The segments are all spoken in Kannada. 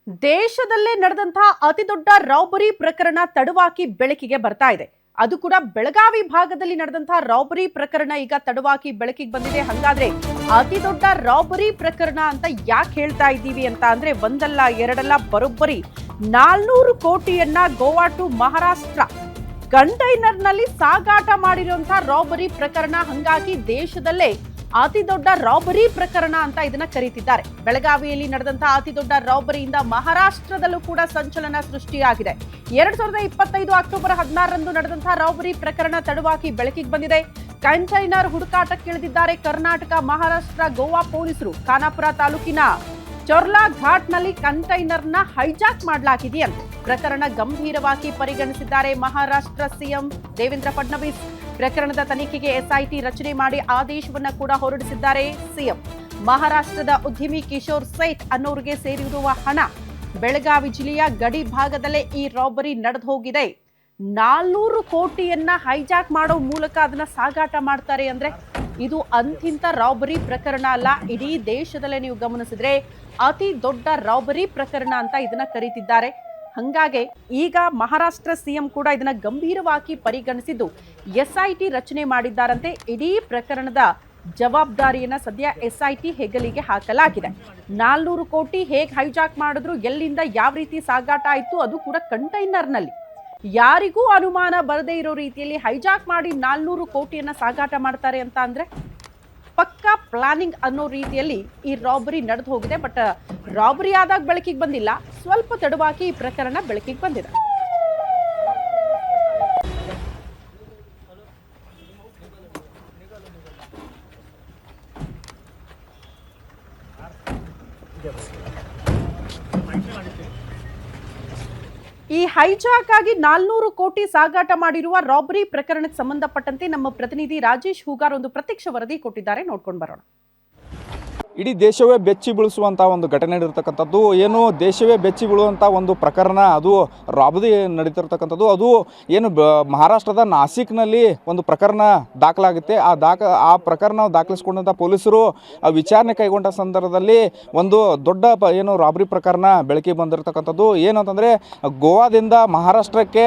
ದೇಶದಲ್ಲೇ ನಡೆದಂತಹ ಅತಿ ದೊಡ್ಡ ರಾಬರಿ ಪ್ರಕರಣ ತಡವಾಗಿ ಬೆಳಕಿಗೆ ಬರ್ತಾ ಇದೆ. ಅದು ಕೂಡ ಬೆಳಗಾವಿ ಭಾಗದಲ್ಲಿ ನಡೆದಂತಹ ರಾಬರಿ ಪ್ರಕರಣ ಈಗ ತಡವಾಗಿ ಬೆಳಕಿಗೆ ಬಂದಿದೆ. ಹಾಗಾದ್ರೆ ಅತಿ ದೊಡ್ಡ ರಾಬರಿ ಪ್ರಕರಣ ಅಂತ ಯಾಕೆ ಹೇಳ್ತಾ ಇದ್ದೀವಿ ಅಂತ ಅಂದ್ರೆ ಒಂದಲ್ಲ ಎರಡಲ್ಲ ಬರೋಬ್ಬರಿ 400 ಕೋಟಿಯನ್ನ ಗೋವಾ ಟು ಮಹಾರಾಷ್ಟ್ರ ಕಂಟೈನರ್ ನಲ್ಲಿ ಸಾಗಾಟ ಮಾಡಿರುವಂತಹ ರಾಬರಿ ಪ್ರಕರಣ. ಹಂಗಾಗಿ ದೇಶದಲ್ಲೇ ಅತಿ ದೊಡ್ಡ ರಾಬರಿ ಪ್ರಕರಣ ಅಂತ ಇದನ್ನ ಕರೀತಿದ್ದಾರೆ. ಬೆಳಗಾವಿಯಲ್ಲಿ ನಡೆದಂತಹ ಅತಿ ದೊಡ್ಡ ರಾಬರಿಯಿಂದ ಮಹಾರಾಷ್ಟ್ರದಲ್ಲೂ ಕೂಡ ಸಂಚಲನ ಸೃಷ್ಟಿಯಾಗಿದೆ. 2025 ಅಕ್ಟೋಬರ್ 16ರಂದು ನಡೆದಂತಹ ರಾಬರಿ ಪ್ರಕರಣ ತಡವಾಗಿ ಬೆಳಕಿಗೆ ಬಂದಿದೆ. ಕಂಟೈನರ್ ಹುಡುಕಾಟಕ್ಕಿಳಿದಿದ್ದಾರೆ ಕರ್ನಾಟಕ, ಮಹಾರಾಷ್ಟ್ರ, ಗೋವಾ ಪೊಲೀಸರು. ಖಾನಾಪುರ ತಾಲೂಕಿನ ಚೊರ್ಲಾ ಘಾಟ್ನಲ್ಲಿ ಕಂಟೈನರ್ನ ಹೈಜಾಕ್ ಮಾಡಲಾಗಿದೆಯಂತೆ. ಪ್ರಕರಣ ಗಂಭೀರವಾಗಿ ಪರಿಗಣಿಸಿದ್ದಾರೆ ಮಹಾರಾಷ್ಟ್ರ ಸಿಎಂ ದೇವೇಂದ್ರ ಫಡ್ನವೀಸ್. ಪ್ರಕರಣದ ತನಿಖೆಗೆ ಎಸ್ಐಟಿ ರಚನೆ ಮಾಡಿ ಆದೇಶವನ್ನ ಕೂಡ ಹೊರಡಿಸಿದ್ದಾರೆ ಸಿಎಂ. ಮಹಾರಾಷ್ಟ್ರದ ಉದ್ಯಮಿ ಕಿಶೋರ್ ಸೇಠ್ ಅನ್ನೋರಿಗೆ ಸೇರಿರುವ ಹಣ ಬೆಳಗಾವಿ ಜಿಲ್ಲೆಯ ಗಡಿ ಭಾಗದಲ್ಲೇ ಈ ರಾಬರಿ ನಡೆದು ಹೋಗಿದೆ. 400 ಕೋಟಿಯನ್ನ ಹೈಜಾಕ್ ಮಾಡೋ ಮೂಲಕ ಅದನ್ನ ಸಾಗಾಟ ಮಾಡ್ತಾರೆ ಅಂದ್ರೆ ಇದು ಅಂತಿಂತ ರಾಬರಿ ಪ್ರಕರಣ ಅಲ್ಲ. ಇಡೀ ದೇಶದಲ್ಲೇ ನೀವು ಗಮನಿಸಿದ್ರೆ ಅತಿ ದೊಡ್ಡ ರಾಬರಿ ಪ್ರಕರಣ ಅಂತ ಇದನ್ನ ಕರೀತಿದ್ದಾರೆ. ಹಂಗಾಗಿ ಈಗ ಮಹಾರಾಷ್ಟ್ರ ಸಿಎಂ ಕೂಡ ಇದನ್ನ ಗಂಭೀರವಾಗಿ ಪರಿಗಣಿಸಿದ್ದು ಎಸ್ಐಟಿ ರಚನೆ ಮಾಡಿದ್ದಾರಂತೆ. ಇಡೀ ಪ್ರಕರಣದ ಜವಾಬ್ದಾರಿಯನ್ನ ಸದ್ಯ ಎಸ್ಐಟಿ ಹೆಗಲಿಗೆ ಹಾಕಲಾಗಿದೆ. 400 ಕೋಟಿ ಹೇಗೆ ಹೈಜಾಕ್ ಮಾಡಿದ್ರು, ಎಲ್ಲಿಂದ ಯಾವ ರೀತಿ ಸಾಗಾಟ ಆಯ್ತು, ಅದು ಕೂಡ ಕಂಟೈನರ್ನಲ್ಲಿ ಯಾರಿಗೂ ಅನುಮಾನ ಬರದೇ ಇರೋ ರೀತಿಯಲ್ಲಿ ಹೈಜಾಕ್ ಮಾಡಿ 400 ಕೋಟಿಯನ್ನ ಸಾಗಾಟ ಮಾಡ್ತಾರೆ ಅಂತ ಅಂದ್ರೆ ಪಕ್ಕಾ ಪ್ಲಾನಿಂಗ್ ಅನ್ನೋ ರೀತಿಯಲ್ಲಿ ಈ ರಾಬರಿ ನಡೆದು ಹೋಗಿದೆ. ಬಟ್ ರಾಬರಿ ಆದಾಗ ಬೆಳಕಿಗೆ ಬಂದಿಲ್ಲ, ಸ್ವಲ್ಪ ತಡವಾಗಿ ಈ ಪ್ರಕರಣ ಬೆಳಕಿಗೆ ಬಂದಿದೆ. ಈ ಹೈಜಾಕ್ ಆಗಿ 400 ಕೋಟಿ ಸಾಗಾಟ ಮಾಡಿರುವ ರಾಬರಿ ಪ್ರಕರಣಕ್ಕೆ ಸಂಬಂಧಪಟ್ಟಂತೆ ನಮ್ಮ ಪ್ರತಿನಿಧಿ ರಾಜೇಶ್ ಹೂಗಾರ್ ಒಂದು ಪ್ರತ್ಯಕ್ಷ ವರದಿ ಕೊಟ್ಟಿದ್ದಾರೆ, ನೋಡ್ಕೊಂಡು ಬರೋಣ. ಇಡೀ ದೇಶವೇ ಬೆಚ್ಚಿ ಬೀಳಿಸುವಂಥ ಒಂದು ಘಟನೆ ನಡೆದಿರ್ತಕ್ಕಂಥದ್ದು, ಏನು ದೇಶವೇ ಬೆಚ್ಚಿ ಬೀಳುವಂಥ ಒಂದು ಪ್ರಕರಣ, ಅದು ರಾಬರಿ ನಡೀತಿರ್ತಕ್ಕಂಥದ್ದು. ಅದು ಏನು ಮಹಾರಾಷ್ಟ್ರದ ನಾಸಿಕ್ನಲ್ಲಿ ಒಂದು ಪ್ರಕರಣ ದಾಖಲಾಗುತ್ತೆ. ಆ ಪ್ರಕರಣ ದಾಖಲಿಸಿಕೊಂಡಂಥ ಪೊಲೀಸರು ವಿಚಾರಣೆ ಕೈಗೊಂಡ ಸಂದರ್ಭದಲ್ಲಿ ಒಂದು ದೊಡ್ಡ ಏನು ರಾಬರಿ ಪ್ರಕರಣ ಬೆಳಕಿಗೆ ಬಂದಿರತಕ್ಕಂಥದ್ದು. ಏನಂತಂದರೆ ಗೋವಾದಿಂದ ಮಹಾರಾಷ್ಟ್ರಕ್ಕೆ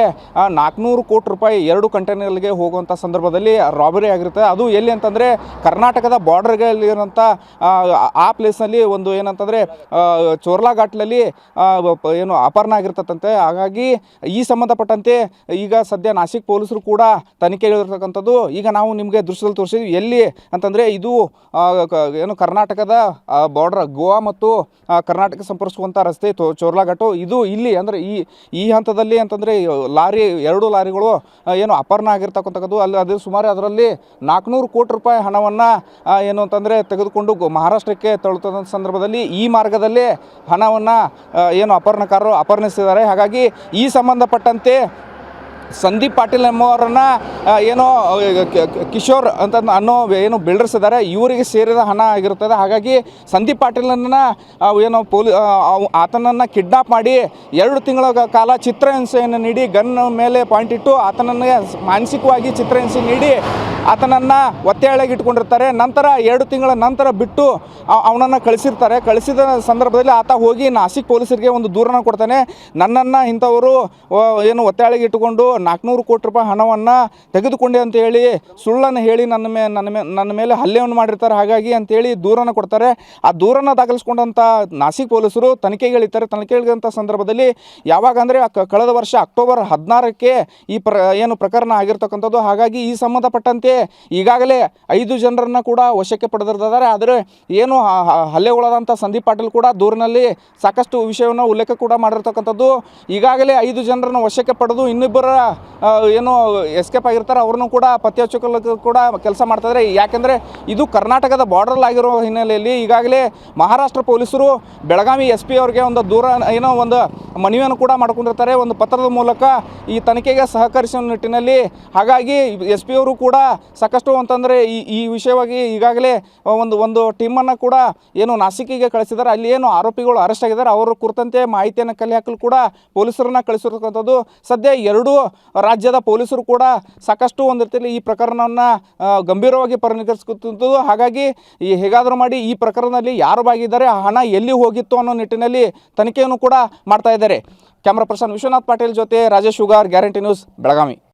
400 ಕೋಟಿ ರೂಪಾಯಿ 2 ಕಂಟೈನರ್ಗೆ ಹೋಗುವಂಥ ಸಂದರ್ಭದಲ್ಲಿ ರಾಬರಿ ಆಗಿರುತ್ತೆ. ಅದು ಎಲ್ಲಿ ಅಂತಂದರೆ ಕರ್ನಾಟಕದ ಬಾರ್ಡರ್ಗಳಲ್ಲಿರುವಂಥ ಆ ಪ್ಲೇಸ್ನಲ್ಲಿ ಒಂದು ಏನಂತಂದರೆ ಚೋರ್ಲಾ ಘಾಟ್ನಲ್ಲಿ ಏನು ಅಪಹರಣ ಆಗಿರ್ತಕ್ಕಂತೆ. ಹಾಗಾಗಿ ಈ ಸಂಬಂಧಪಟ್ಟಂತೆ ಈಗ ಸದ್ಯ ನಾಸಿಕ್ ಪೊಲೀಸರು ಕೂಡ ತನಿಖೆ ಹೇಳಿರ್ತಕ್ಕಂಥದ್ದು. ಈಗ ನಾವು ನಿಮಗೆ ದೃಶ್ಯದಲ್ಲಿ ತೋರಿಸಿದ್ವಿ. ಎಲ್ಲಿ ಅಂತಂದರೆ ಇದು ಏನು ಕರ್ನಾಟಕದ ಬಾರ್ಡರ್, ಗೋವಾ ಮತ್ತು ಕರ್ನಾಟಕ ಸಂಪರ್ಕಿಸುವಂಥ ರಸ್ತೆ ಚೋರ್ಲಾ ಘಾಟು. ಇದು ಇಲ್ಲಿ ಅಂದರೆ ಈ ಹಂತದಲ್ಲಿ ಅಂತಂದರೆ ಲಾರಿ 2 ಲಾರಿಗಳು ಏನು ಅಪಹರಣ ಆಗಿರ್ತಕ್ಕಂಥದ್ದು. ಅದು ಸುಮಾರು ಅದರಲ್ಲಿ 400 ಕೋಟಿ ರೂಪಾಯಿ ಹಣವನ್ನು ಏನು ಅಂತಂದರೆ ತೆಗೆದುಕೊಂಡು ಮಹಾರಾಷ್ಟ್ರಕ್ಕೆ ತಳ್ಳುತ್ತ ಸಂದರ್ಭದಲ್ಲಿ ಈ ಮಾರ್ಗದಲ್ಲಿ ಹಣವನ್ನು ಏನು ಅಪಹರಣಕಾರರು ಅಪಹರಿಸಿದ್ದಾರೆ. ಹಾಗಾಗಿ ಈ ಸಂಬಂಧಪಟ್ಟಂತೆ ಸಂದೀಪ್ ಪಾಟೀಲ್ ಎಂಬುವರನ್ನು ಏನೋ ಕಿಶೋರ್ ಅಂತ ಅನ್ನೋ ಏನು ಬಿಲ್ಡರ್ಸ್ ಇದ್ದಾರೆ, ಇವರಿಗೆ ಸೇರಿದ ಹಣ ಆಗಿರುತ್ತದೆ. ಹಾಗಾಗಿ ಸಂದೀಪ್ ಪಾಟೀಲನ್ನು ಏನೋ ಆತನನ್ನು ಕಿಡ್ನಾಪ್ ಮಾಡಿ 2 ತಿಂಗಳ ಕಾಲ ಚಿತ್ರಹಿಂಸೆಯನ್ನು ನೀಡಿ ಗನ್ ಮೇಲೆ ಪಾಯಿಂಟ್ ಇಟ್ಟು ಆತನನ್ನು ಮಾನಸಿಕವಾಗಿ ಚಿತ್ರಹಿಂಸೆ ನೀಡಿ ಆತನನ್ನು ಒತ್ತೆಯಾಳಾಗಿ ಇಟ್ಕೊಂಡಿರ್ತಾರೆ. ನಂತರ 2 ತಿಂಗಳ ನಂತರ ಬಿಟ್ಟು ಅವನನ್ನು ಕಳಿಸಿರ್ತಾರೆ. ಕಳಿಸಿದ ಸಂದರ್ಭದಲ್ಲಿ ಆತ ಹೋಗಿ ನಾಸಿಕ್ ಪೊಲೀಸರಿಗೆ ಒಂದು ದೂರನ್ನು ಕೊಡ್ತಾನೆ. ನನ್ನನ್ನು ಇಂಥವರು ಏನು ಒತ್ತೆಯಾಳಾಗಿ ಇಟ್ಟುಕೊಂಡು 400 ಕೋಟಿ ರೂಪಾಯಿ ಹಣವನ್ನು ತೆಗೆದುಕೊಂಡೆ ಅಂತ ಹೇಳಿ ಸುಳ್ಳನ್ನು ಹೇಳಿ ನನ್ನ ಮೇಲೆ ಹಲ್ಲೆಯನ್ನು ಮಾಡಿರ್ತಾರೆ. ಹಾಗಾಗಿ ಅಂತೇಳಿ ದೂರನ್ನು ಕೊಡ್ತಾರೆ. ಆ ದೂರನ್ನು ದಾಖಲಿಸ್ಕೊಂಡಂಥ ನಾಸಿಕ್ ಪೊಲೀಸರು ತನಿಖೆಗೆ ಇಳಿತಾರೆ. ತನಿಖೆ ಇಳಿದಂಥ ಸಂದರ್ಭದಲ್ಲಿ ಯಾವಾಗ ಅಂದರೆ ಕಳೆದ ವರ್ಷ ಅಕ್ಟೋಬರ್ 16ಕ್ಕೆ ಈ ಏನು ಪ್ರಕರಣ ಆಗಿರ್ತಕ್ಕಂಥದ್ದು. ಹಾಗಾಗಿ ಈ ಸಂಬಂಧಪಟ್ಟಂತೆ ಈಗಾಗಲೇ 5 ಜನರನ್ನು ಕೂಡ ವಶಕ್ಕೆ ಪಡೆದಿರ್ತಾರೆ. ಆದರೆ ಏನು ಹಲ್ಲೆಗೊಳದಂಥ ಸಂದೀಪ್ ಪಾಟೀಲ್ ಕೂಡ ದೂರಿನಲ್ಲಿ ಸಾಕಷ್ಟು ವಿಷಯವನ್ನು ಉಲ್ಲೇಖ ಕೂಡ ಮಾಡಿರ್ತಕ್ಕಂಥದ್ದು. ಈಗಾಗಲೇ 5 ಜನರನ್ನು ವಶಕ್ಕೆ ಪಡೆದು ಇನ್ನಿಬ್ಬರ ಏನು ಎಸ್ಕೇಪ್ ಆಗಿರ್ತಾರೆ, ಅವ್ರನ್ನೂ ಕೂಡ ಪತ್ತೆ ಹಚ್ಚೋಕೆ ಕೂಡ ಕೆಲಸ ಮಾಡ್ತಾಯಿದ್ದಾರೆ. ಯಾಕೆಂದರೆ ಇದು ಕರ್ನಾಟಕದ ಬಾರ್ಡರ್ ಆಗಿರೋ ಹಿನ್ನೆಲೆಯಲ್ಲಿ ಈಗಾಗಲೇ ಮಹಾರಾಷ್ಟ್ರ ಪೊಲೀಸರು ಬೆಳಗಾವಿ SP ಅವ್ರಿಗೆ ಒಂದು ದೂರ ಏನೋ ಒಂದು ಮನವಿಯನ್ನು ಕೂಡ ಮಾಡ್ಕೊಂಡಿರ್ತಾರೆ ಒಂದು ಪತ್ರದ ಮೂಲಕ ಈ ತನಿಖೆಗೆ ಸಹಕರಿಸುವ ನಿಟ್ಟಿನಲ್ಲಿ. ಹಾಗಾಗಿ ಎಸ್ ಪಿ ಅವರು ಕೂಡ ಸಾಕಷ್ಟು ಅಂತಂದರೆ ಈ ವಿಷಯವಾಗಿ ಈಗಾಗಲೇ ಒಂದು ಟೀಮನ್ನು ಕೂಡ ಏನು ನಾಸಿಕಿಗೆ ಕಳಿಸಿದ್ದಾರೆ. ಅಲ್ಲಿ ಏನು ಆರೋಪಿಗಳು ಅರೆಸ್ಟ್ ಆಗಿದ್ದಾರೆ ಅವರ ಕುರಿತಂತೆ ಮಾಹಿತಿಯನ್ನು ಕಲೆ ಹಾಕಲು ಕೂಡ ಪೊಲೀಸರನ್ನ ಕಳಿಸಿರ್ತಕ್ಕಂಥದ್ದು. ಸದ್ಯ ಎರಡೂ ರಾಜ್ಯದ ಪೊಲೀಸರು ಕೂಡ ಸಾಕಷ್ಟು ಒಂದು ರೀತಿಯಲ್ಲಿ ಈ ಪ್ರಕರಣವನ್ನು ಗಂಭೀರವಾಗಿ ಪರಿಗಣಿಸುತ್ತಿದ್ದು. ಹಾಗಾಗಿ ಹೇಗಾದರೂ ಮಾಡಿ ಈ ಪ್ರಕರಣದಲ್ಲಿ ಯಾರು ಭಾಗಿದ್ದಾರೆ, ಹಣ ಎಲ್ಲಿ ಹೋಗಿತ್ತು ಅನ್ನೋ ನಿಟ್ಟಿನಲ್ಲಿ ತನಿಖೆಯನ್ನು ಕೂಡ ಮಾಡ್ತಾ ಇದ್ದಾರೆ. ಕ್ಯಾಮ್ರಾ ಪರ್ಸನ್ ವಿಶ್ವನಾಥ್ ಪಾಟೀಲ್ ಜೊತೆ ರಾಜೇಶ್ ಶುಗಾರ್, ಗ್ಯಾರಂಟಿ ನ್ಯೂಸ್, ಬೆಳಗಾವಿ.